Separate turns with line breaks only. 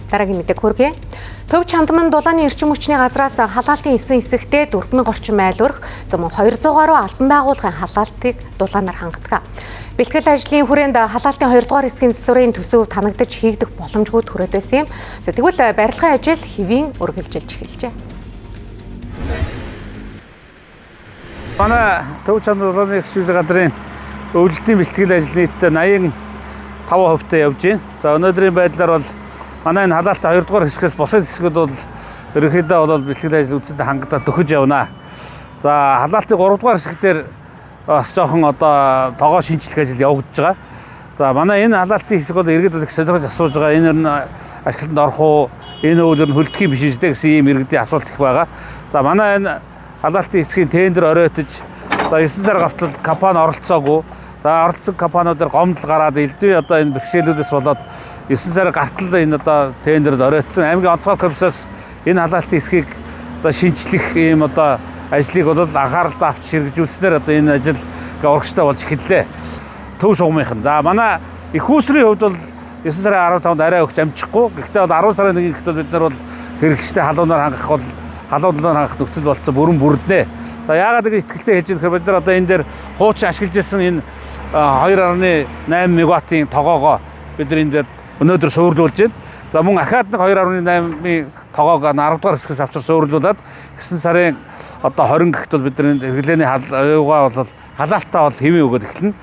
Дараагийн мэдээг хүргэе. Төв Чандман дулааны эрчим хүчний газраас халаалтын 9 хэсэгтээ 4000 орчим айл өрх, зөвхөн 200 гаруй албан байгууллагын халаалтыг дулаанаар хангадаг. Бэлтгэл ажлын хүрээнд халаалтын 2 дугаар хэсгийн засварын төсөв танагдаж хийгдэх боломжгүй төрөөд байсан юм. Тэгвэл барилгын ажил хэвийн үргэлжилж эхэлжээ.
Манай Төв Чандман дулааны эрчим хүчний газрын өвлөлтийн бэлтгэл ажил нийтдээ 85% явж байна. За өнөөдрийн байдлаар бол манай энэ халаалтын 2 дугаар хэсгээс бусад хэсгүүд бол ерөнхийдөө бол бэлтгэл ажил үндсэндээ хангалттай төхөж явна. За халаалтын 3 дугаар хэсэг дээр бас жоохон одоо тоогоо шинжлэх ажил явагдаж байгаа. За манай энэ халаалтын хэсэг бол иргэд их сонирхож асууж байгаа. Энэ нь ашиглалтанд орох уу? Энэ үйл нь хөлдөх юм биш үү гэсэн ийм иргэдийн асуулт их байгаа. За манай энэ халаалтын хэсгийн тендер оройтож одоо 9 сар гартал компани оролцоогүй. За оролцсон компаниудаар гомдол гараад элдвээ одоо энэ бэрхшээлүүдээс болоод 9 сар гартал энэ одоо тендерд оройтсон. Аймгийн онцгой комиссаас энэ халаалтын хэсгийг одоо шинжлэх ийм одоо ажлыг бол анхааралтай авч хэрэгжүүлснээр одоо энэ ажил урагштай болж эхэллээ. Төв шугамынхан. За манай их үүсрийн хувьд бол 9 сарын 15-нд арай өгч амжихгүй. Гэхдээ бол 10 сарын 1-нд гэхэд бид нар бол хэрэгжтэй халуунаар хангах бол халуунаар хангах нөхцөл болцсон бүрэн бүрднэ. За яагаад ингэ ихтэй хийж байгаа бид нар одоо энэ дээр хуучин ашиглаж ирсэн энэ 2.8 мегаваттын тогоогоо бид нар энэ дээр өнөөдөр суурлуулж байна. За мөн ахаад нэг 2.8-ийн тогоог 10 дугаар хэсгээс авчир суурлуулад 9 сарын одоо 20 гэхэд бол бид нар хэрэглээний аюугаа бол халаалтаа бол хэвэн өгөөд эхэлнэ.